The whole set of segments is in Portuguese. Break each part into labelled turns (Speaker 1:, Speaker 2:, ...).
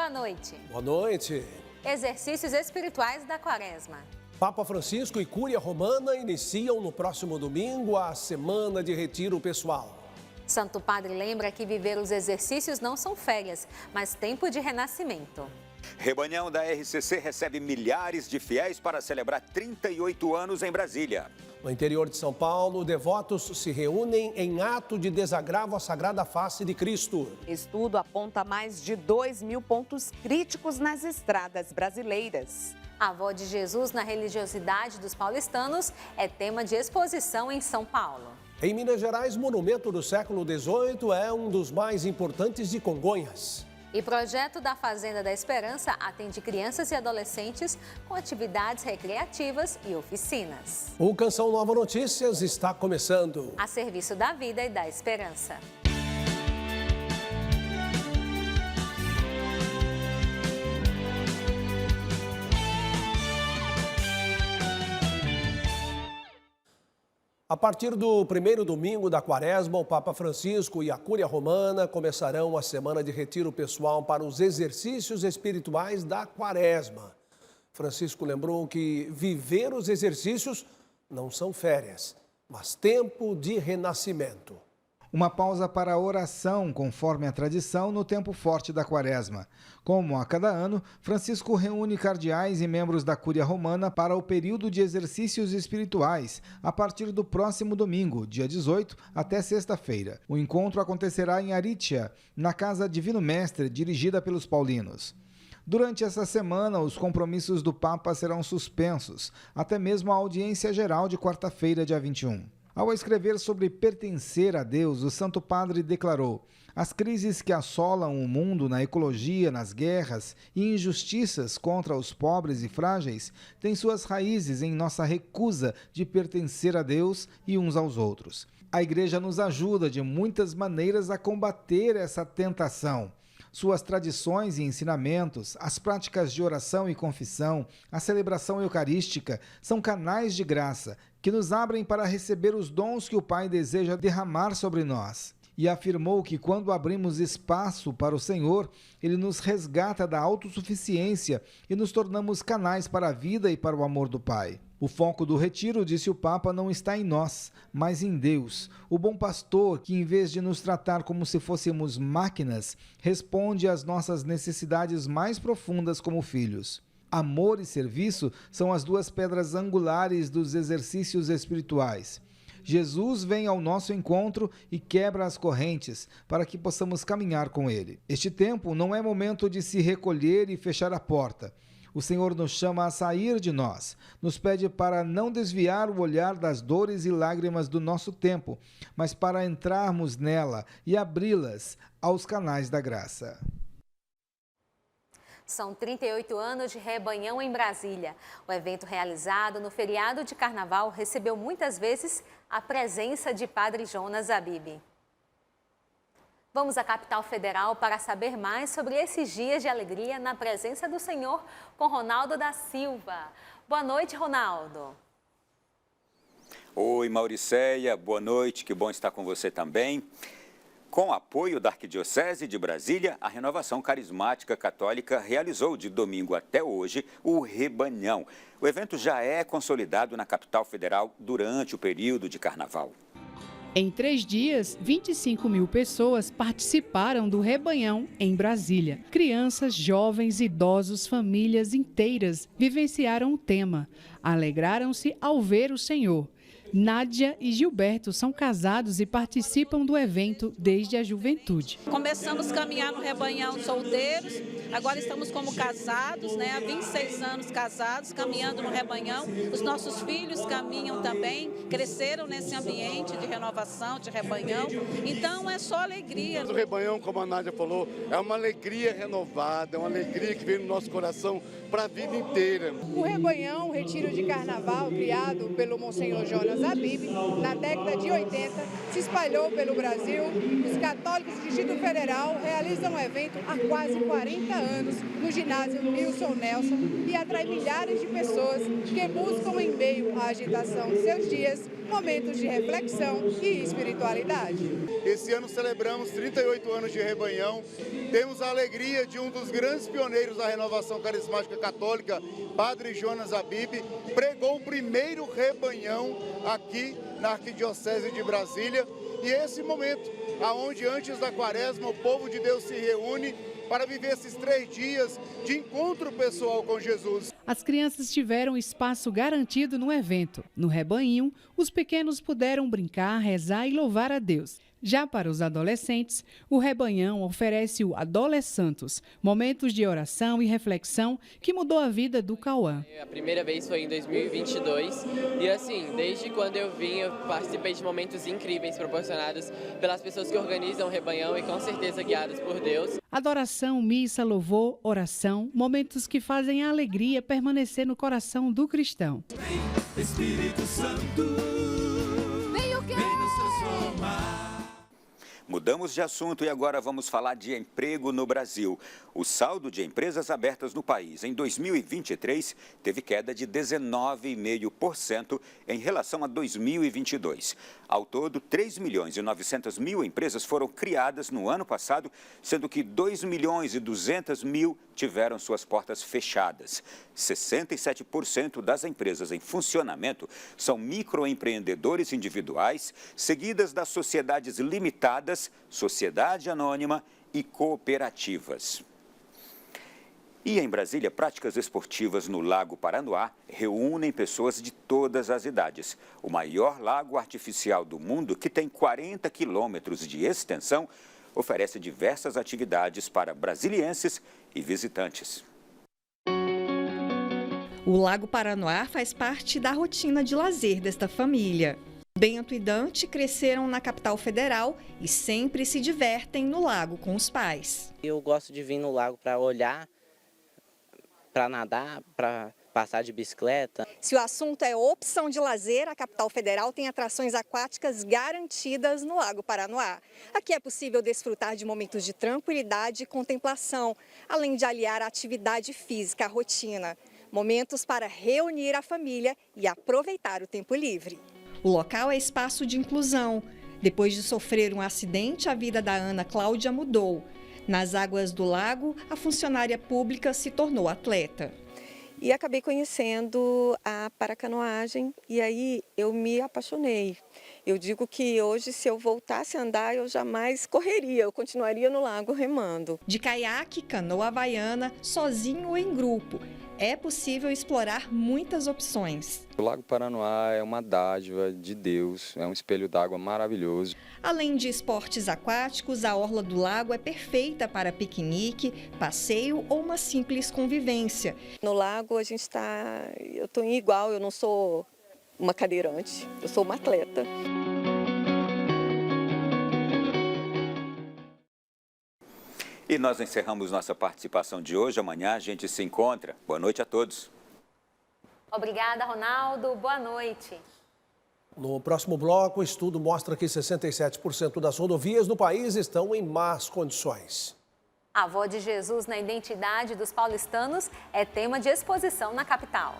Speaker 1: Boa noite.
Speaker 2: Boa noite.
Speaker 1: Exercícios espirituais da Quaresma.
Speaker 2: Papa Francisco e Cúria Romana iniciam no próximo domingo a semana de retiro pessoal.
Speaker 1: Santo Padre lembra que viver os exercícios não são férias, mas tempo de renascimento.
Speaker 3: Rebanhão da RCC recebe milhares de fiéis para celebrar 38 anos em Brasília.
Speaker 2: No interior de São Paulo, devotos se reúnem em ato de desagravo à Sagrada Face de Cristo.
Speaker 4: Estudo aponta mais de 2.000 pontos críticos nas estradas brasileiras.
Speaker 1: A avó de Jesus na religiosidade dos paulistanos é tema de exposição em São Paulo.
Speaker 2: Em Minas Gerais, monumento do século XVIII é um dos mais importantes de Congonhas.
Speaker 1: E projeto da Fazenda da Esperança atende crianças e adolescentes com atividades recreativas e oficinas.
Speaker 2: O Canção Nova Notícias está começando.
Speaker 1: A serviço da vida e da esperança.
Speaker 2: A partir do primeiro domingo da Quaresma, o Papa Francisco e a Cúria Romana começarão a semana de retiro pessoal para os exercícios espirituais da Quaresma. Francisco lembrou que viver os exercícios não são férias, mas tempo de renascimento.
Speaker 5: Uma pausa para a oração, conforme a tradição, no tempo forte da Quaresma. Como a cada ano, Francisco reúne cardeais e membros da Cúria Romana para o período de exercícios espirituais, a partir do próximo domingo, dia 18, até sexta-feira. O encontro acontecerá em Aritia, na Casa Divino Mestre, dirigida pelos paulinos. Durante essa semana, os compromissos do Papa serão suspensos, até mesmo a audiência geral de quarta-feira, dia 21. Ao escrever sobre pertencer a Deus, o Santo Padre declarou: as crises que assolam o mundo na ecologia, nas guerras e injustiças contra os pobres e frágeis têm suas raízes em nossa recusa de pertencer a Deus e uns aos outros. A Igreja nos ajuda de muitas maneiras a combater essa tentação. Suas tradições e ensinamentos, as práticas de oração e confissão, a celebração eucarística são canais de graça que nos abrem para receber os dons que o Pai deseja derramar sobre nós. E afirmou que quando abrimos espaço para o Senhor, Ele nos resgata da autossuficiência e nos tornamos canais para a vida e para o amor do Pai. O foco do retiro, disse o Papa, não está em nós, mas em Deus, o bom pastor que, em vez de nos tratar como se fôssemos máquinas, responde às nossas necessidades mais profundas como filhos. Amor e serviço são as duas pedras angulares dos exercícios espirituais. Jesus vem ao nosso encontro e quebra as correntes para que possamos caminhar com Ele. Este tempo não é momento de se recolher e fechar a porta. O Senhor nos chama a sair de nós, nos pede para não desviar o olhar das dores e lágrimas do nosso tempo, mas para entrarmos nela e abri-las aos canais da graça.
Speaker 1: São 38 anos de Rebanhão em Brasília. O evento realizado no feriado de Carnaval recebeu muitas vezes a presença de Padre Jonas Abib. Vamos à capital federal para saber mais sobre esses dias de alegria na presença do Senhor com Ronaldo da Silva. Boa noite, Ronaldo.
Speaker 3: Oi, Mauricéia, boa noite, que bom estar com você também. Com apoio da Arquidiocese de Brasília, a Renovação Carismática Católica realizou de domingo até hoje o Rebanhão. O evento já é consolidado na capital federal durante o período de Carnaval.
Speaker 6: Em 3 dias, 25.000 pessoas participaram do Rebanhão em Brasília. Crianças, jovens, idosos, famílias inteiras vivenciaram o tema. Alegraram-se ao ver o Senhor. Nádia e Gilberto são casados e participam do evento desde a juventude.
Speaker 7: Começamos a caminhar no Rebanhão solteiros, agora estamos como casados, há 26 anos casados, caminhando no Rebanhão. Os nossos filhos caminham também, cresceram nesse ambiente de renovação, de Rebanhão. Então é só alegria.
Speaker 8: O Rebanhão, como a Nádia falou, é uma alegria renovada, é uma alegria que vem no nosso coração para a vida inteira.
Speaker 9: O Rebanhão, retiro de carnaval criado pelo Monsenhor Jonas Abib, na década de 80, se espalhou pelo Brasil. Os católicos do Distrito Federal realizam o evento há quase 40 anos no ginásio Wilson Nelson e atrai milhares de pessoas que buscam, em meio à agitação de seus dias, momentos de reflexão e espiritualidade.
Speaker 8: Esse ano celebramos 38 anos de Rebanhão. Temos a alegria de um dos grandes pioneiros da renovação carismática católica, Padre Jonas Abib, pregou o primeiro Rebanhão aqui na Arquidiocese de Brasília. E esse momento, aonde antes da Quaresma o povo de Deus se reúne para viver esses 3 dias de encontro pessoal com Jesus.
Speaker 6: As crianças tiveram espaço garantido no evento. No Rebanho, os pequenos puderam brincar, rezar e louvar a Deus. Já para os adolescentes, o Rebanhão oferece o Adolessantos, momentos de oração e reflexão que mudou a vida do Cauã.
Speaker 10: A primeira vez foi em 2022 e assim, desde quando eu vim, eu participei de momentos incríveis proporcionados pelas pessoas que organizam o Rebanhão e com certeza guiadas por Deus.
Speaker 6: Adoração, missa, louvor, oração, momentos que fazem a alegria permanecer no coração do cristão.
Speaker 11: Vem, Espírito Santo, vem nos transformar.
Speaker 3: Mudamos de assunto e agora vamos falar de emprego no Brasil. O saldo de empresas abertas no país em 2023 teve queda de 19,5% em relação a 2022. Ao todo, 3.900.000 empresas foram criadas no ano passado, sendo que 2.200.000 tiveram suas portas fechadas. 67% das empresas em funcionamento são microempreendedores individuais, seguidas das sociedades limitadas, sociedade anônima e cooperativas. E em Brasília, práticas esportivas no Lago Paranoá reúnem pessoas de todas as idades. O maior lago artificial do mundo, que tem 40 quilômetros de extensão, oferece diversas atividades para brasilienses e visitantes.
Speaker 12: O Lago Paranoá faz parte da rotina de lazer desta família. Bento e Dante cresceram na capital federal e sempre se divertem no lago com os pais.
Speaker 10: Eu gosto de vir no lago para olhar, para nadar, para passar de bicicleta.
Speaker 12: Se o assunto é opção de lazer, a capital federal tem atrações aquáticas garantidas no Lago Paranoá. Aqui é possível desfrutar de momentos de tranquilidade e contemplação, além de aliar a atividade física à rotina. Momentos para reunir a família e aproveitar o tempo livre. O local é espaço de inclusão. Depois de sofrer um acidente, a vida da Ana Cláudia mudou. Nas águas do lago, a funcionária pública se tornou atleta.
Speaker 13: E acabei conhecendo a paracanoagem e aí eu me apaixonei. Eu digo que hoje, se eu voltasse a andar, eu jamais correria, eu continuaria no lago remando.
Speaker 12: De caiaque, canoa havaiana, sozinho ou em grupo, é possível explorar muitas opções.
Speaker 14: O Lago Paranoá é uma dádiva de Deus, é um espelho d'água maravilhoso.
Speaker 12: Além de esportes aquáticos, a orla do lago é perfeita para piquenique, passeio ou uma simples convivência.
Speaker 13: No lago eu estou igual, eu não sou uma cadeirante, eu sou uma atleta.
Speaker 3: E nós encerramos nossa participação de hoje. Amanhã a gente se encontra. Boa noite a todos.
Speaker 1: Obrigada, Ronaldo. Boa noite.
Speaker 2: No próximo bloco, o estudo mostra que 67% das rodovias no país estão em más condições.
Speaker 1: A avó de Jesus na identidade dos paulistanos é tema de exposição na capital.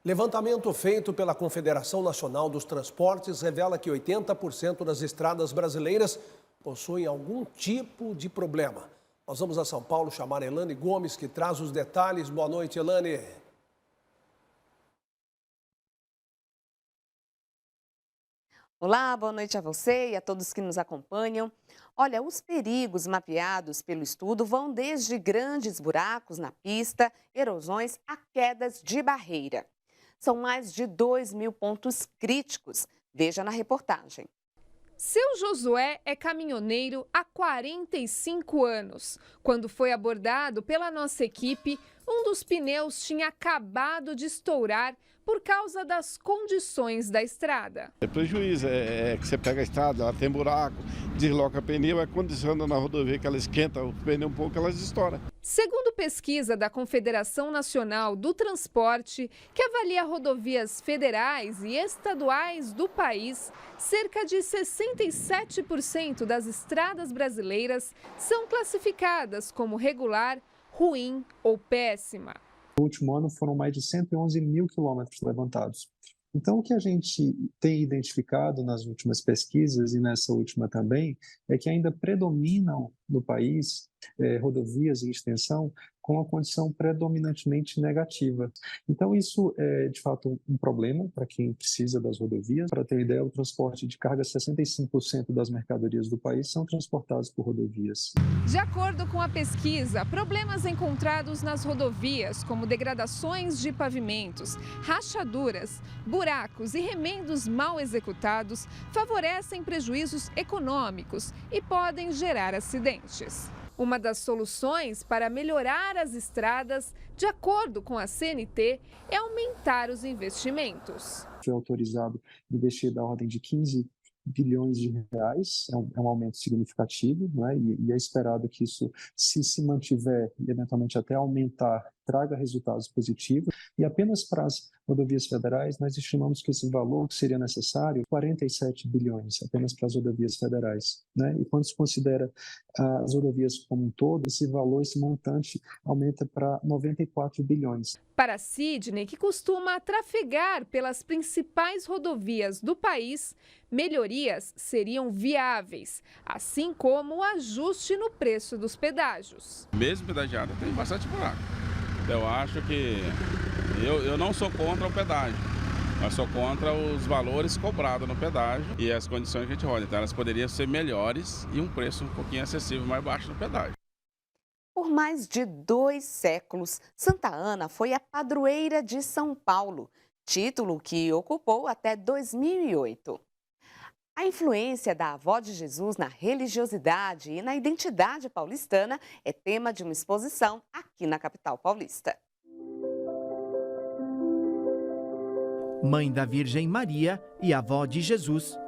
Speaker 2: Levantamento feito pela Confederação Nacional dos Transportes revela que 80% das estradas brasileiras possuem algum tipo de problema. Nós vamos a São Paulo chamar a Elane Gomes, que traz os detalhes. Boa noite, Elane.
Speaker 4: Olá, boa noite a você e a todos que nos acompanham. Olha, os perigos mapeados pelo estudo vão desde grandes buracos na pista, erosões a quedas de barreira. São mais de 2.000 pontos críticos. Veja na reportagem.
Speaker 15: Seu Josué é caminhoneiro há 45 anos. Quando foi abordado pela nossa equipe, um dos pneus tinha acabado de estourar por causa das condições da estrada.
Speaker 16: É prejuízo, é que você pega a estrada, ela tem buraco, desloca pneu, quando você anda na rodovia que ela esquenta o pneu um pouco, elas estouram.
Speaker 15: Segundo pesquisa da Confederação Nacional do Transporte, que avalia rodovias federais e estaduais do país, cerca de 67% das estradas brasileiras são classificadas como regular, ruim ou péssima.
Speaker 17: No último ano foram mais de 111 mil quilômetros levantados. Então, o que a gente tem identificado nas últimas pesquisas e nessa última também é que ainda predominam no país rodovias em extensão com a condição predominantemente negativa. Então, isso é, de fato, um problema para quem precisa das rodovias. Para ter ideia, o transporte de carga, 65% das mercadorias do país são transportadas por rodovias.
Speaker 15: De acordo com a pesquisa, problemas encontrados nas rodovias, como degradações de pavimentos, rachaduras, buracos e remendos mal executados, favorecem prejuízos econômicos e podem gerar acidentes. Uma das soluções para melhorar as estradas, de acordo com a CNT, é aumentar os investimentos.
Speaker 17: Foi autorizado investir da ordem de 15 bilhões de reais, é um aumento significativo, né? E é esperado que isso, se mantiver e eventualmente até aumentar, traga resultados positivos. E apenas para as rodovias federais, nós estimamos que esse valor que seria necessário, 47 bilhões, apenas para as rodovias federais, né? E quando se considera as rodovias como um todo, esse valor, esse montante, aumenta para 94 bilhões.
Speaker 15: Para Sidney, que costuma trafegar pelas principais rodovias do país, melhorias seriam viáveis, assim como o ajuste no preço dos pedágios.
Speaker 18: Mesmo pedagiada, tem bastante buraco. Eu acho que eu não sou contra o pedágio, mas sou contra os valores cobrados no pedágio e as condições que a gente roda. Então elas poderiam ser melhores e um preço um pouquinho acessível, mais baixo no pedágio.
Speaker 4: Por mais de 2 séculos, Santa Ana foi a padroeira de São Paulo, título que ocupou até 2008. A influência da avó de Jesus na religiosidade e na identidade paulistana é tema de uma exposição aqui na capital paulista.
Speaker 19: Mãe da Virgem Maria e avó de Jesus.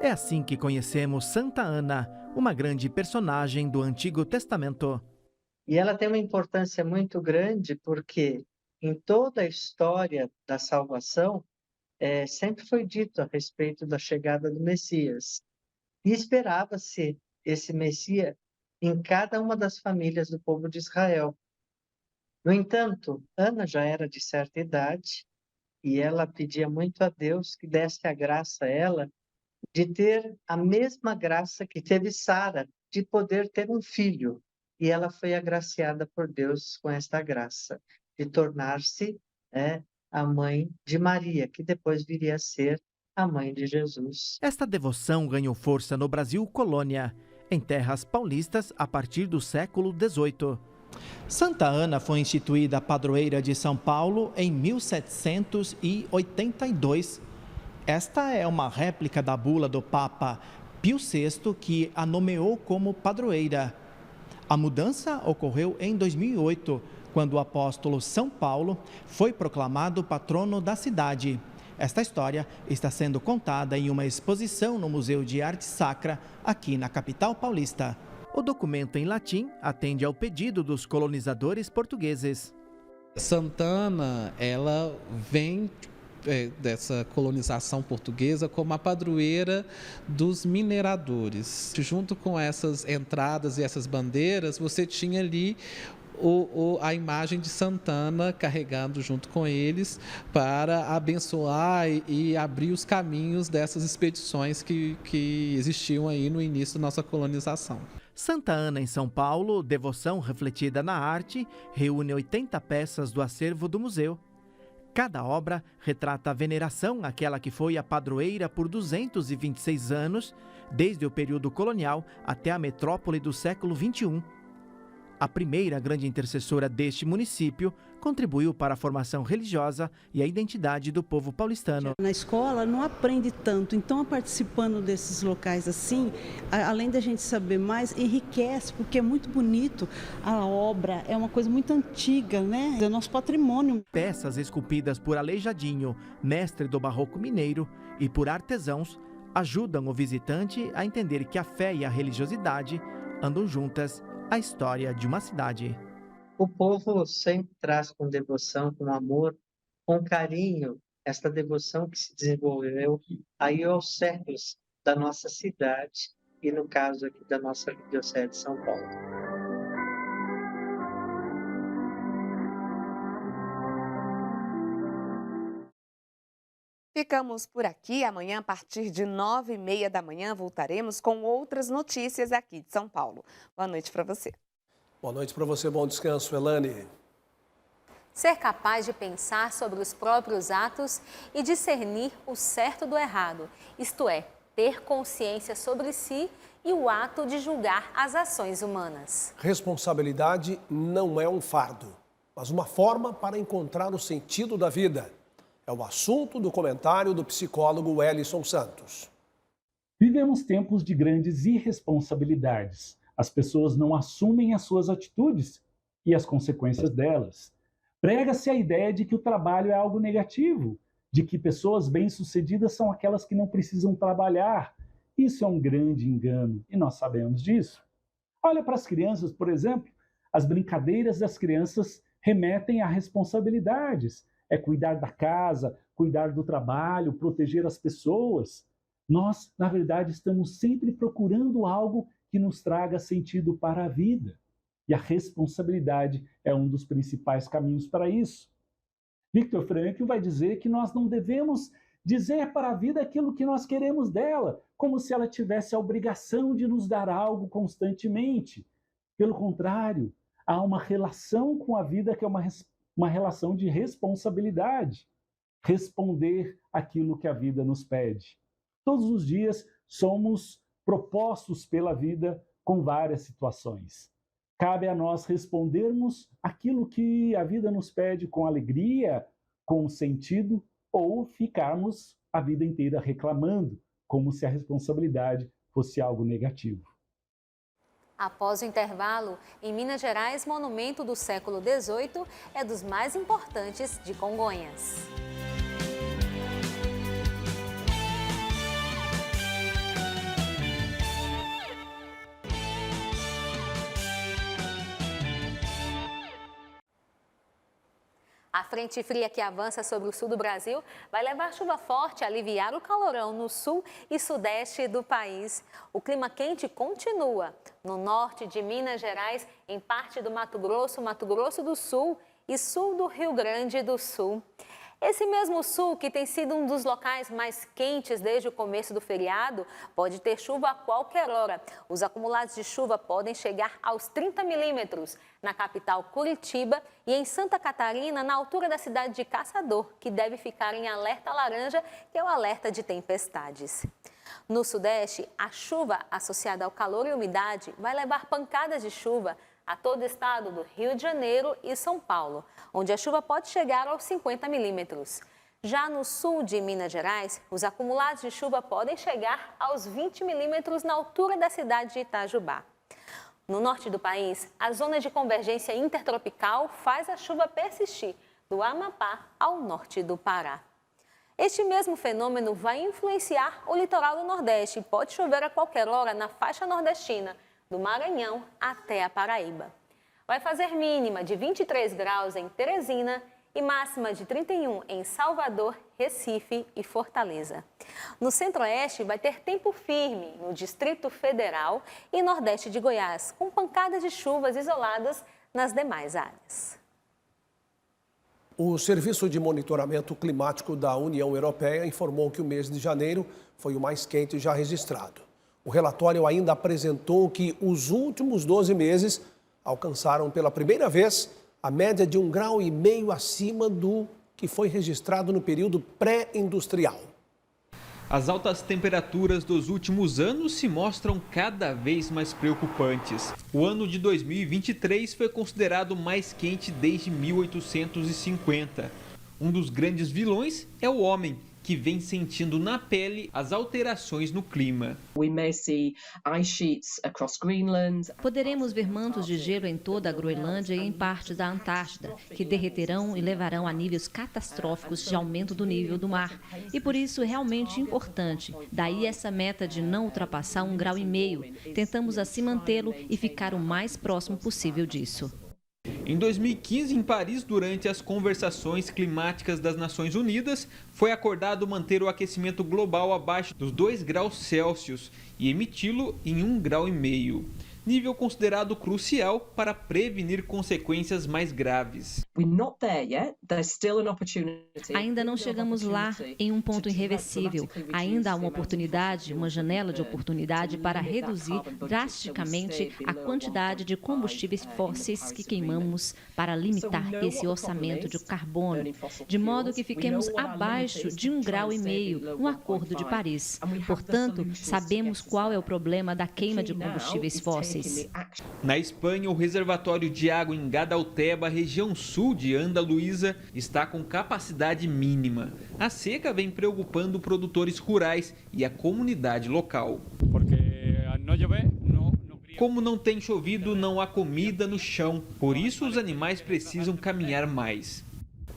Speaker 19: É assim que conhecemos Santa Ana, uma grande personagem do Antigo Testamento.
Speaker 20: E ela tem uma importância muito grande porque em toda a história da salvação, sempre foi dito a respeito da chegada do Messias. E esperava-se esse Messias em cada uma das famílias do povo de Israel. No entanto, Ana já era de certa idade e ela pedia muito a Deus que desse a graça a ela de ter a mesma graça que teve Sara, de poder ter um filho. E ela foi agraciada por Deus com esta graça, de tornar-se a mãe de Maria, que depois viria a ser a mãe de Jesus.
Speaker 19: Esta devoção ganhou força no Brasil colônia, em terras paulistas a partir do século XVIII. Santa Ana foi instituída padroeira de São Paulo em 1782. Esta é uma réplica da bula do Papa Pio VI, que a nomeou como padroeira. A mudança ocorreu em 2008, quando o apóstolo São Paulo foi proclamado patrono da cidade. Esta história está sendo contada em uma exposição no Museu de Arte Sacra, aqui na capital paulista. O documento em latim atende ao pedido dos colonizadores portugueses.
Speaker 21: Santa Ana, ela vem dessa colonização portuguesa como a padroeira dos mineradores. Junto com essas entradas e essas bandeiras, você tinha ali a imagem de Santana carregando junto com eles para abençoar e abrir os caminhos dessas expedições que existiam aí no início da nossa colonização.
Speaker 19: Santa Ana em São Paulo, devoção refletida na arte, reúne 80 peças do acervo do museu. Cada obra retrata a veneração àquela que foi a padroeira por 226 anos, desde o período colonial até a metrópole do século XXI. a primeira grande intercessora deste município, contribuiu para a formação religiosa e a identidade do povo paulistano.
Speaker 5: Na escola não aprende tanto, então participando desses locais assim, além da gente saber mais, enriquece, porque é muito bonito. A obra é uma coisa muito antiga, né? É nosso patrimônio.
Speaker 19: Peças esculpidas por Aleijadinho, mestre do barroco mineiro, e por artesãos, ajudam o visitante a entender que a fé e a religiosidade andam juntas à história de uma cidade.
Speaker 20: O povo sempre traz com devoção, com amor, com carinho, esta devoção que se desenvolveu aí aos séculos da nossa cidade e, no caso aqui, da nossa Arquidiocese de São Paulo.
Speaker 4: Ficamos por aqui. Amanhã, a partir de 9h30 da manhã, voltaremos com outras notícias aqui de São Paulo. Boa noite para você.
Speaker 2: Boa noite para você, bom descanso, Elane.
Speaker 1: Ser capaz de pensar sobre os próprios atos e discernir o certo do errado, isto é, ter consciência sobre si e o ato de julgar as ações humanas.
Speaker 2: Responsabilidade não é um fardo, mas uma forma para encontrar o sentido da vida. É o assunto do comentário do psicólogo Wellison Santos.
Speaker 22: Vivemos tempos de grandes irresponsabilidades. As pessoas não assumem as suas atitudes e as consequências delas. Prega-se a ideia de que o trabalho é algo negativo, de que pessoas bem-sucedidas são aquelas que não precisam trabalhar. Isso é um grande engano e nós sabemos disso. Olha para as crianças, por exemplo. As brincadeiras das crianças remetem a responsabilidades. É cuidar da casa, cuidar do trabalho, proteger as pessoas. Nós, na verdade, estamos sempre procurando algo que nos traga sentido para a vida. E a responsabilidade é um dos principais caminhos para isso. Viktor Frankl vai dizer que nós não devemos dizer para a vida aquilo que nós queremos dela, como se ela tivesse a obrigação de nos dar algo constantemente. Pelo contrário, há uma relação com a vida que é uma relação de responsabilidade. Responder aquilo que a vida nos pede. Todos os dias somos propostos pela vida com várias situações. Cabe a nós respondermos aquilo que a vida nos pede com alegria, com sentido, ou ficarmos a vida inteira reclamando, como se a responsabilidade fosse algo negativo.
Speaker 1: Após o intervalo, em Minas Gerais, monumento do século XVIII é dos mais importantes de Congonhas. A frente fria que avança sobre o sul do Brasil vai levar chuva forte a aliviar o calorão no sul e sudeste do país. O clima quente continua no norte de Minas Gerais, em parte do Mato Grosso do Sul e sul do Rio Grande do Sul. Esse mesmo sul, que tem sido um dos locais mais quentes desde o começo do feriado, pode ter chuva a qualquer hora. Os acumulados de chuva podem chegar aos 30 milímetros na capital Curitiba e em Santa Catarina, na altura da cidade de Caçador, que deve ficar em alerta laranja, que é o alerta de tempestades. No sudeste, a chuva associada ao calor e umidade vai levar pancadas de chuva a todo o estado do Rio de Janeiro e São Paulo, onde a chuva pode chegar aos 50 milímetros. Já no sul de Minas Gerais, os acumulados de chuva podem chegar aos 20 milímetros na altura da cidade de Itajubá. No norte do país, a zona de convergência intertropical faz a chuva persistir do Amapá ao norte do Pará. Este mesmo fenômeno vai influenciar o litoral do Nordeste e pode chover a qualquer hora na faixa nordestina, do Maranhão até a Paraíba. Vai fazer mínima de 23 graus em Teresina e máxima de 31 em Salvador, Recife e Fortaleza. No centro-oeste vai ter tempo firme no Distrito Federal e nordeste de Goiás, com pancadas de chuvas isoladas nas demais áreas.
Speaker 2: O Serviço de Monitoramento Climático da União Europeia informou que o mês de janeiro foi o mais quente já registrado. O relatório ainda apresentou que os últimos 12 meses alcançaram pela primeira vez a média de 1,5 graus acima do que foi registrado no período pré-industrial.
Speaker 7: As altas temperaturas dos últimos anos se mostram cada vez mais preocupantes. O ano de 2023 foi considerado o mais quente desde 1850. Um dos grandes vilões é o homem, que vem sentindo na pele as alterações no clima.
Speaker 9: Poderemos ver mantos de gelo em toda a Groenlândia e em parte da Antártida, que derreterão e levarão a níveis catastróficos de aumento do nível do mar. E por isso é realmente importante. Daí essa meta de não ultrapassar 1,5 grau. Tentamos assim mantê-lo e ficar o mais próximo possível disso.
Speaker 7: Em 2015, em Paris, durante as conversações climáticas das Nações Unidas, foi acordado manter o aquecimento global abaixo dos 2 graus Celsius e emiti-lo em 1,5 grau. Nível considerado crucial para prevenir consequências mais graves.
Speaker 9: Ainda não chegamos lá em um ponto irreversível. Ainda há uma oportunidade, uma janela de oportunidade para reduzir drasticamente a quantidade de combustíveis fósseis que queimamos para limitar esse orçamento de carbono, de modo que fiquemos abaixo de 1,5 grau no Acordo de Paris. Portanto, sabemos qual é o problema da queima de combustíveis fósseis.
Speaker 7: Na Espanha, o reservatório de água em Guadalteba, região sul de Andaluísa, está com capacidade mínima. A seca vem preocupando produtores rurais e a comunidade local. Como não tem chovido, não há comida no chão, por isso os animais precisam caminhar mais.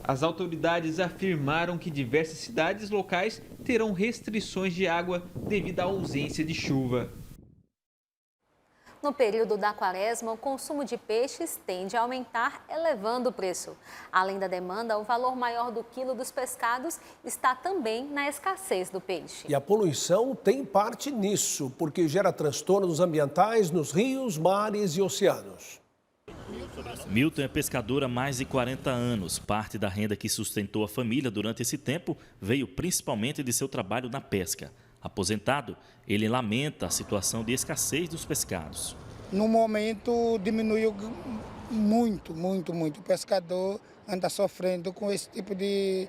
Speaker 7: As autoridades afirmaram que diversas cidades locais terão restrições de água devido à ausência de chuva.
Speaker 1: No período da quaresma, o consumo de peixes tende a aumentar, elevando o preço. Além da demanda, o valor maior do quilo dos pescados está também na escassez do peixe.
Speaker 2: E a poluição tem parte nisso, porque gera transtornos ambientais nos rios, mares e oceanos.
Speaker 23: Milton é pescador há mais de 40 anos. Parte da renda que sustentou a família durante esse tempo veio principalmente de seu trabalho na pesca. Aposentado, ele lamenta a situação de escassez dos pescados.
Speaker 24: No momento diminuiu muito. O pescador anda sofrendo com esse tipo de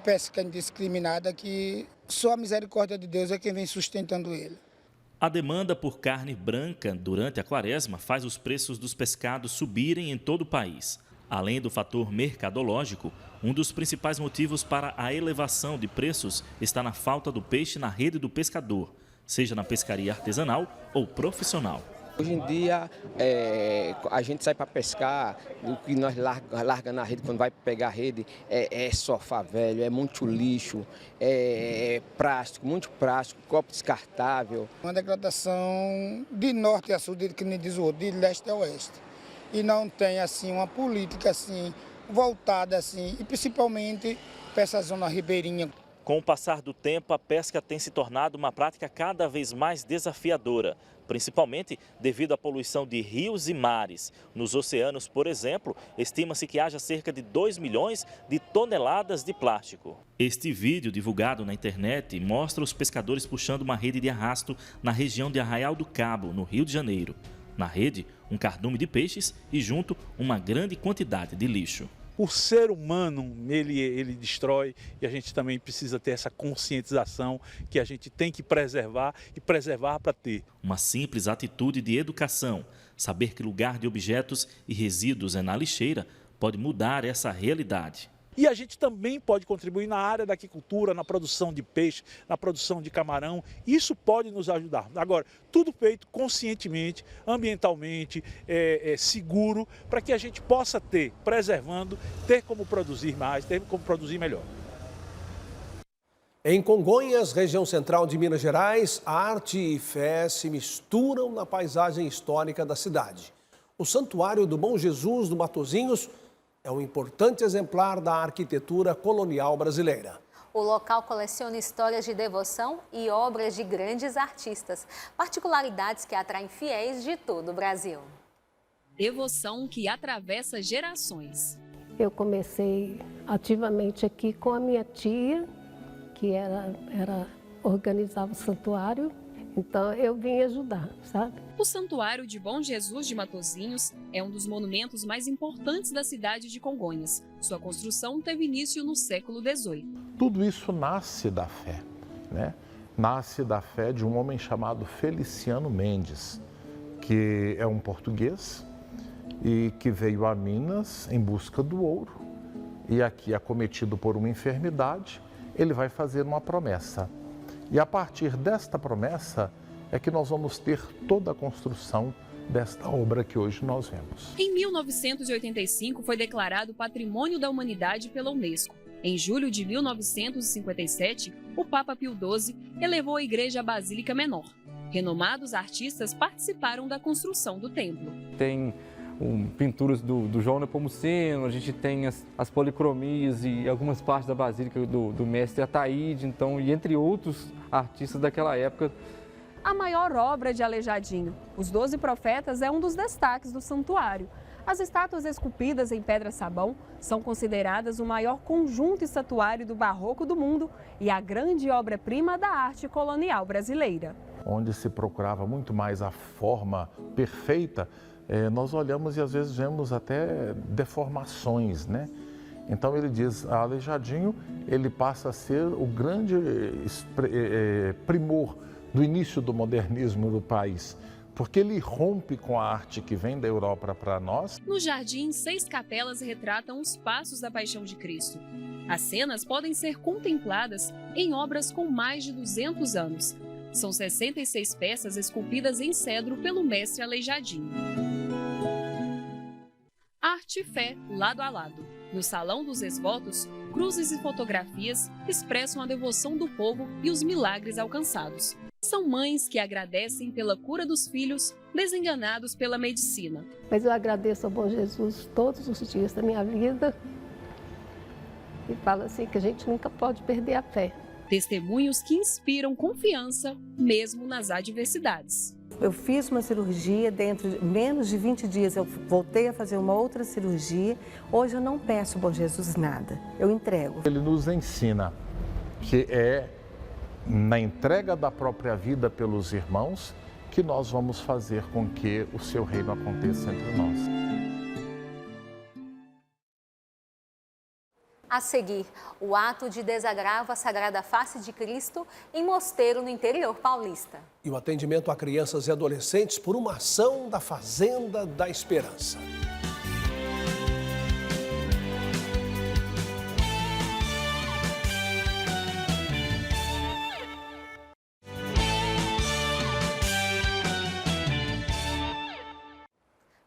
Speaker 24: pesca indiscriminada que só a misericórdia de Deus é quem vem sustentando ele.
Speaker 23: A demanda por carne branca durante a quaresma faz os preços dos pescados subirem em todo o país. Além do fator mercadológico, um dos principais motivos para a elevação de preços está na falta do peixe na rede do pescador, seja na pescaria artesanal ou profissional.
Speaker 25: Hoje em dia, a gente sai para pescar, o que nós larga na rede, quando vai pegar a rede, é sofá velho, é muito lixo, é plástico, muito plástico, copo descartável.
Speaker 24: Uma degradação de norte a sul, que nem diz o outro, de leste a oeste. E não tem assim uma política assim voltada assim, e principalmente para essa zona ribeirinha.
Speaker 23: Com o passar do tempo, a pesca tem se tornado uma prática cada vez mais desafiadora, principalmente devido à poluição de rios e mares. Nos oceanos, por exemplo, estima-se que haja cerca de 2 milhões de toneladas de plástico. Este vídeo, divulgado na internet, mostra os pescadores puxando uma rede de arrasto na região de Arraial do Cabo, no Rio de Janeiro. Na rede, um cardume de peixes e junto uma grande quantidade de lixo.
Speaker 26: O ser humano, ele destrói e a gente também precisa ter essa conscientização que a gente tem que preservar e preservar para ter.
Speaker 23: Uma simples atitude de educação, saber que lugar de objetos e resíduos é na lixeira, pode mudar essa realidade.
Speaker 26: E a gente também pode contribuir na área da aquicultura, na produção de peixe, na produção de camarão. Isso pode nos ajudar. Agora, tudo feito conscientemente, ambientalmente, seguro, para que a gente possa ter, preservando, ter como produzir mais, ter como produzir melhor.
Speaker 2: Em Congonhas, região central de Minas Gerais, arte e fé se misturam na paisagem histórica da cidade. O Santuário do Bom Jesus do Matozinhos é um importante exemplar da arquitetura colonial brasileira.
Speaker 1: O local coleciona histórias de devoção e obras de grandes artistas, particularidades que atraem fiéis de todo o Brasil.
Speaker 27: Devoção que atravessa gerações.
Speaker 28: Eu comecei ativamente aqui com a minha tia, que organizava o santuário. Então eu vim ajudar, sabe?
Speaker 27: O Santuário de Bom Jesus de Matozinhos é um dos monumentos mais importantes da cidade de Congonhas. Sua construção teve início no século XVIII.
Speaker 29: Tudo isso nasce da fé, né?
Speaker 3: nasce da fé de um homem chamado Feliciano Mendes, que é um português e que veio a Minas em busca do ouro. E aqui, acometido por uma enfermidade, ele vai fazer uma promessa. E a partir desta promessa é que nós vamos ter toda a construção desta obra que hoje nós vemos.
Speaker 27: Em 1985 foi declarado Patrimônio da Humanidade pela Unesco. Em julho de 1957, o Papa Pio XII elevou a igreja à Basílica Menor. Renomados artistas participaram da construção do templo.
Speaker 6: Tem pinturas do João Nepomuceno, a gente tem as policromias e algumas partes da Basílica do mestre Ataíde, então, e entre outros artistas daquela época.
Speaker 8: A maior obra de Aleijadinho, Os 12 Profetas, é um dos destaques do santuário. As estátuas esculpidas em pedra-sabão são consideradas o maior conjunto estatuário do barroco do mundo e a grande obra-prima da arte colonial brasileira.
Speaker 3: Onde se procurava muito mais a forma perfeita, nós olhamos e às vezes vemos até deformações, né? Então ele diz, Aleijadinho, ele passa a ser o grande primor do início do modernismo do país, porque ele rompe com a arte que vem da Europa para nós.
Speaker 27: No jardim, 6 capelas retratam os passos da Paixão de Cristo. As cenas podem ser contempladas em obras com mais de 200 anos. São 66 peças esculpidas em cedro pelo mestre Aleijadinho. Arte e fé, lado a lado. No Salão dos Ex-Votos, cruzes e fotografias expressam a devoção do povo e os milagres alcançados. São mães que agradecem pela cura dos filhos desenganados pela medicina.
Speaker 28: Mas eu agradeço ao bom Jesus todos os dias da minha vida e falo assim que a gente nunca pode perder a fé.
Speaker 27: Testemunhos que inspiram confiança, mesmo nas adversidades.
Speaker 10: Eu fiz uma cirurgia, dentro de menos de 20 dias eu voltei a fazer uma outra cirurgia. Hoje eu não peço ao bom Jesus nada, eu entrego.
Speaker 3: Ele nos ensina que é na entrega da própria vida pelos irmãos que nós vamos fazer com que o seu reino aconteça entre nós.
Speaker 1: A seguir, o ato de desagravo à Sagrada Face de Cristo em Mosteiro, no interior paulista.
Speaker 2: E o atendimento a crianças e adolescentes por uma ação da Fazenda da Esperança.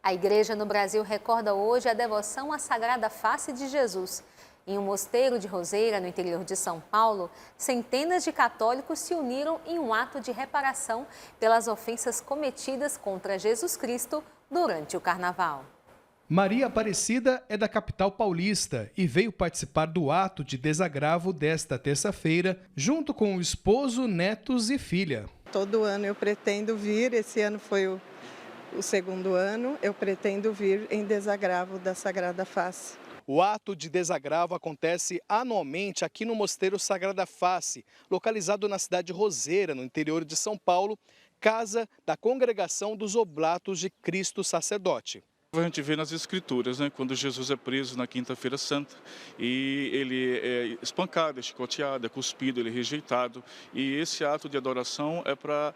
Speaker 1: A igreja no Brasil recorda hoje a devoção à Sagrada Face de Jesus. Em um mosteiro de Roseira, no interior de São Paulo, centenas de católicos se uniram em um ato de reparação pelas ofensas cometidas contra Jesus Cristo durante o Carnaval.
Speaker 11: Maria Aparecida é da capital paulista e veio participar do ato de desagravo desta terça-feira, junto com o esposo, netos e filha.
Speaker 12: Todo ano eu pretendo vir, esse ano foi o segundo ano, eu pretendo vir em desagravo da Sagrada Face.
Speaker 11: O ato de desagravo acontece anualmente aqui no Mosteiro Sagrada Face, localizado na cidade de Roseira, no interior de São Paulo, casa da Congregação dos Oblatos de Cristo Sacerdote.
Speaker 13: A gente vê nas Escrituras, né, quando Jesus é preso na Quinta-feira Santa e ele é espancado, é chicoteado, é cuspido, ele é rejeitado. E esse ato de adoração é para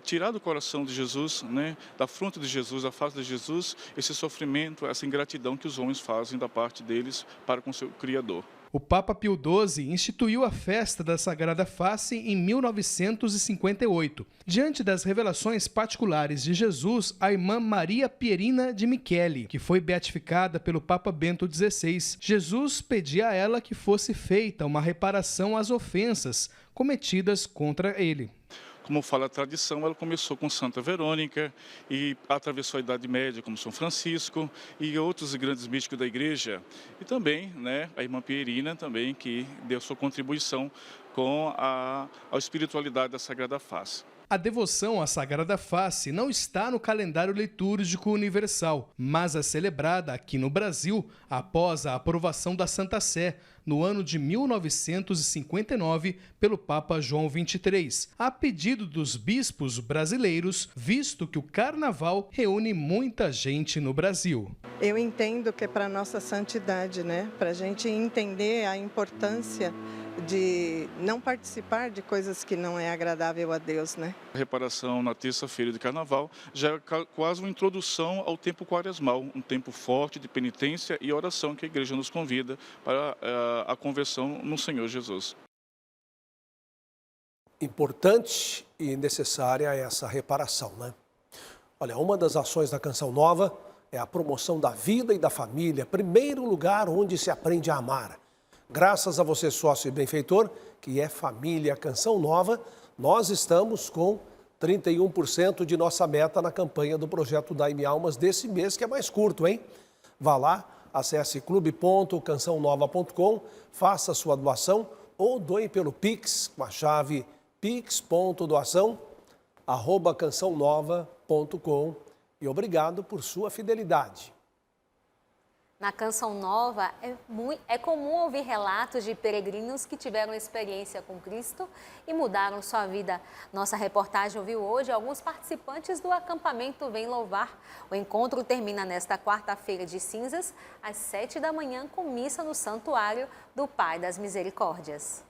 Speaker 13: tirar do coração de Jesus, né, da fronte de Jesus, da face de Jesus, esse sofrimento, essa ingratidão que os homens fazem da parte deles para com seu Criador.
Speaker 11: O Papa Pio XII instituiu a festa da Sagrada Face em 1958. Diante das revelações particulares de Jesus, a irmã Maria Pierina de Micheli, que foi beatificada pelo Papa Bento XVI, Jesus pedia a ela que fosse feita uma reparação às ofensas cometidas contra ele.
Speaker 13: Como fala a tradição, ela começou com Santa Verônica e atravessou a Idade Média, como São Francisco e outros grandes místicos da igreja. E também, né, a irmã Pierina, também, que deu sua contribuição com a espiritualidade da Sagrada Face.
Speaker 11: A devoção à Sagrada Face não está no calendário litúrgico universal, mas é celebrada aqui no Brasil após a aprovação da Santa Sé, no ano de 1959 pelo Papa João XXIII, a pedido dos bispos brasileiros, visto que o carnaval reúne muita gente no Brasil.
Speaker 12: Eu entendo que é para a nossa santidade, né? Para a gente entender a importância de não participar de coisas que não é agradável a Deus, né?
Speaker 13: A reparação na terça-feira de carnaval já é quase uma introdução ao tempo quaresmal, um tempo forte de penitência e oração que a igreja nos convida para a conversão no Senhor Jesus.
Speaker 2: Importante e necessária essa reparação, né? Olha, uma das ações da Canção Nova é a promoção da vida e da família, primeiro lugar onde se aprende a amar. Graças a você, sócio e benfeitor, que é Família Canção Nova, nós estamos com 31% de nossa meta na campanha do projeto Dai-me Almas desse mês, que é mais curto, hein? Vá lá, acesse clube.cançãonova.com, faça sua doação ou doe pelo Pix, com a chave pix.doação@cançãonova.com. E obrigado por sua fidelidade.
Speaker 1: Na Canção Nova, é comum ouvir relatos de peregrinos que tiveram experiência com Cristo e mudaram sua vida. Nossa reportagem ouviu hoje alguns participantes do acampamento Vem Louvar. O encontro termina nesta quarta-feira de cinzas, às 7 da manhã, com missa no Santuário do Pai das Misericórdias.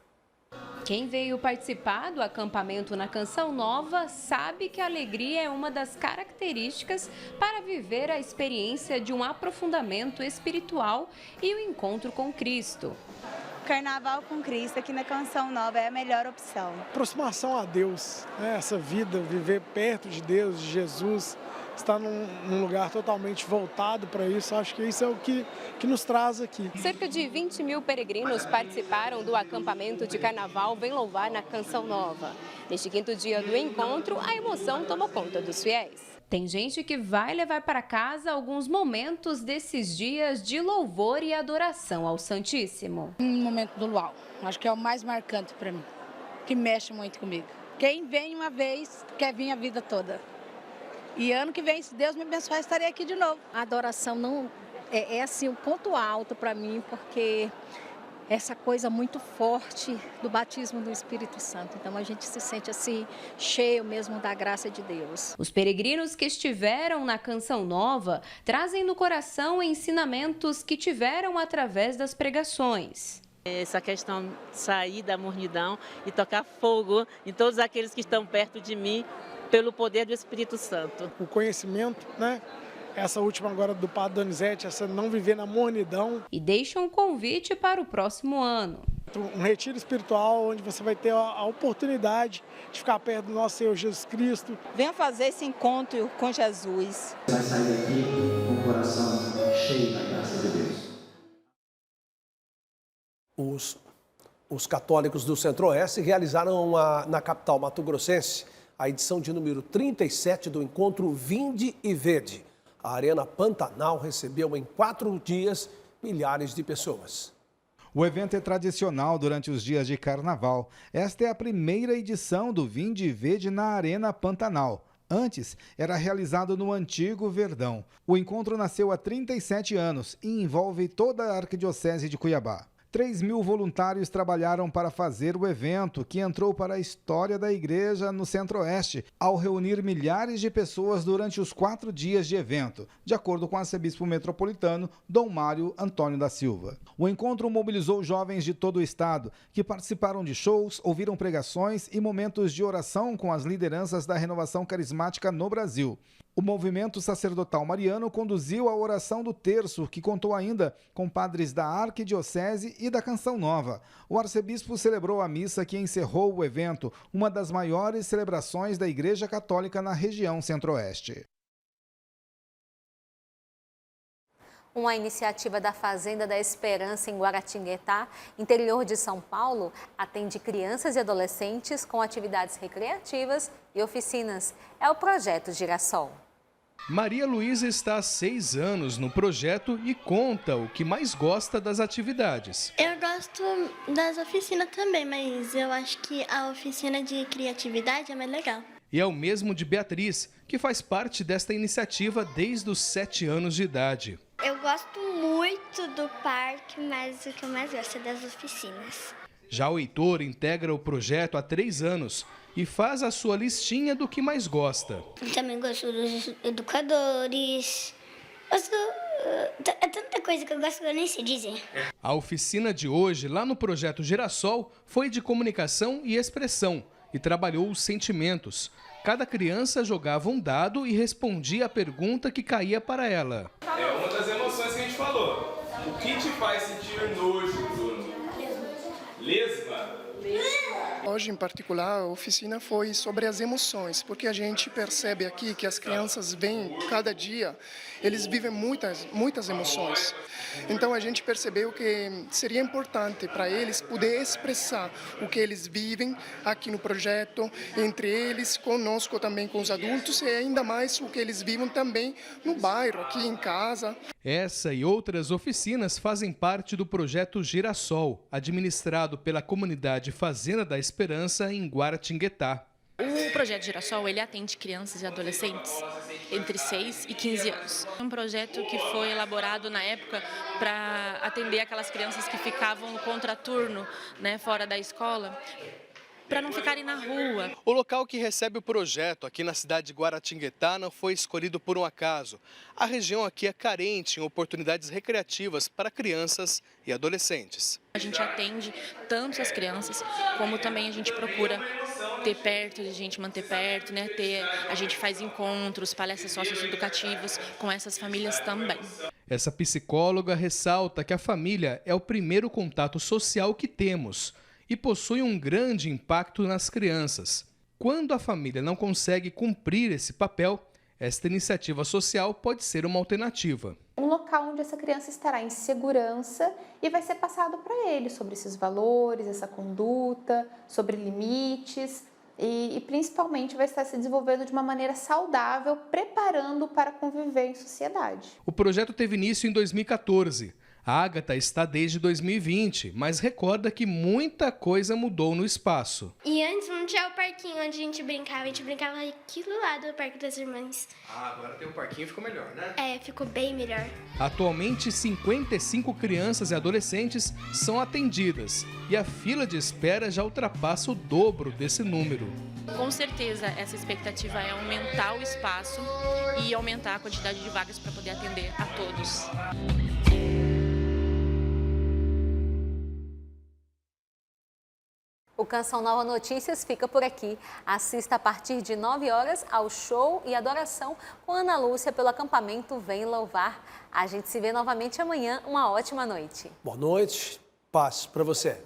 Speaker 5: Quem veio participar do acampamento na Canção Nova sabe que a alegria é uma das características para viver a experiência de um aprofundamento espiritual e o encontro com Cristo.
Speaker 14: Carnaval com Cristo aqui na Canção Nova é a melhor opção.
Speaker 15: Aproximação a Deus, né? Essa vida, viver perto de Deus, de Jesus, estar num lugar totalmente voltado para isso, acho que isso é o que nos traz aqui.
Speaker 5: Cerca de 20 mil peregrinos participaram do acampamento de Carnaval Vem Louvar na Canção Nova. Neste quinto dia do encontro, a emoção tomou conta dos fiéis. Tem gente que vai levar para casa alguns momentos desses dias de louvor e adoração ao Santíssimo.
Speaker 16: Um momento do luau, acho que é o mais marcante para mim, que mexe muito comigo. Quem vem uma vez, quer vir a vida toda. E ano que vem, se Deus me abençoar, estarei aqui de novo.
Speaker 17: A adoração não é assim um ponto alto para mim, porque essa coisa muito forte do batismo do Espírito Santo. Então a gente se sente assim, cheio mesmo da graça de Deus.
Speaker 5: Os peregrinos que estiveram na Canção Nova trazem no coração ensinamentos que tiveram através das pregações.
Speaker 18: Essa questão de sair da mornidão e tocar fogo em todos aqueles que estão perto de mim, pelo poder do Espírito Santo.
Speaker 15: O conhecimento, né? Essa última agora do Padre Donizete, essa não viver na mornidão.
Speaker 5: E deixa um convite para o próximo ano.
Speaker 15: Um retiro espiritual onde você vai ter a oportunidade de ficar perto do nosso Senhor Jesus Cristo.
Speaker 14: Venha fazer esse encontro com Jesus.
Speaker 19: Vai sair daqui com o coração cheio da graça de Deus.
Speaker 2: Os católicos do Centro-Oeste realizaram na capital mato-grossense a edição de número 37 do encontro Vinde e Vede. A Arena Pantanal recebeu em 4 dias milhares de pessoas.
Speaker 21: O evento é tradicional durante os dias de carnaval. Esta é a primeira edição do Vinde e Vede na Arena Pantanal. Antes, era realizado no antigo Verdão. O encontro nasceu há 37 anos e envolve toda a Arquidiocese de Cuiabá. 3.000 voluntários trabalharam para fazer o evento, que entrou para a história da igreja no Centro-Oeste, ao reunir milhares de pessoas durante os 4 dias de evento, de acordo com o arcebispo metropolitano Dom Mário Antônio da Silva. O encontro mobilizou jovens de todo o estado, que participaram de shows, ouviram pregações e momentos de oração com as lideranças da renovação carismática no Brasil. O movimento sacerdotal mariano conduziu a oração do terço, que contou ainda com padres da Arquidiocese e da Canção Nova. O arcebispo celebrou a missa que encerrou o evento, uma das maiores celebrações da Igreja Católica na região Centro-Oeste.
Speaker 1: Uma iniciativa da Fazenda da Esperança em Guaratinguetá, interior de São Paulo, atende crianças e adolescentes com atividades recreativas e oficinas. É o projeto Girassol.
Speaker 11: Maria Luísa está há 6 anos no projeto e conta o que mais gosta das atividades.
Speaker 29: Eu gosto das oficinas também, mas eu acho que a oficina de criatividade é mais legal.
Speaker 11: E é o mesmo de Beatriz, que faz parte desta iniciativa desde os 7 anos de idade.
Speaker 29: Eu gosto muito do parque, mas o que eu mais gosto é das oficinas.
Speaker 11: Já o Heitor integra o projeto há 3 anos e faz a sua listinha do que mais gosta.
Speaker 29: Eu também gosto dos educadores. É tanta coisa que eu gosto que eu nem sei dizer.
Speaker 11: A oficina de hoje, lá no Projeto Girassol, foi de comunicação e expressão e trabalhou os sentimentos. Cada criança jogava um dado e respondia a pergunta que caía para ela.
Speaker 4: É uma das emoções que a gente falou. O que te faz sentir nojo, Bruno? Lesma?
Speaker 7: Hoje, em particular, a oficina foi sobre as emoções, porque a gente percebe aqui que as crianças vêm cada dia, eles vivem muitas emoções. Então a gente percebeu que seria importante para eles poder expressar o que eles vivem aqui no projeto, entre eles, conosco também com os adultos, e ainda mais o que eles vivem também no bairro, aqui em casa.
Speaker 11: Essa e outras oficinas fazem parte do projeto Girassol, administrado pela comunidade Fazenda da Esperança em Guaratinguetá.
Speaker 9: O projeto Girassol, ele atende crianças e adolescentes entre 6 e 15 anos. Um projeto que foi elaborado na época para atender aquelas crianças que ficavam no contraturno, né, fora da escola, para não ficarem na rua.
Speaker 20: O local que recebe o projeto aqui na cidade de Guaratinguetá não foi escolhido por um acaso. A região aqui é carente em oportunidades recreativas para crianças e adolescentes.
Speaker 9: A gente atende tanto as crianças, como também a gente procura ter perto, a gente manter perto, né? A gente faz encontros, palestras socioeducativas com essas famílias também.
Speaker 11: Essa psicóloga ressalta que a família é o primeiro contato social que temos e possui um grande impacto nas crianças. Quando a família não consegue cumprir esse papel, esta iniciativa social pode ser uma alternativa.
Speaker 22: Um local onde essa criança estará em segurança e vai ser passado para ele sobre esses valores, essa conduta, sobre limites e principalmente vai estar se desenvolvendo de uma maneira saudável, preparando para conviver em sociedade.
Speaker 11: O projeto teve início em 2014. A Ágata está desde 2020, mas recorda que muita coisa mudou no espaço.
Speaker 29: E antes não tinha o parquinho onde a gente brincava aqui do lado do Parque das Irmãs.
Speaker 20: Ah, agora tem o parquinho, ficou melhor, né?
Speaker 29: É, ficou bem melhor.
Speaker 11: Atualmente, 55 crianças e adolescentes são atendidas e a fila de espera já ultrapassa o dobro desse número.
Speaker 9: Com certeza, essa expectativa é aumentar o espaço e aumentar a quantidade de vagas para poder atender a todos.
Speaker 1: O Canção Nova Notícias fica por aqui. Assista a partir de 9 horas ao show e adoração com Ana Lúcia pelo acampamento Vem Louvar. A gente se vê novamente amanhã. Uma ótima noite.
Speaker 2: Boa noite. Paz para você.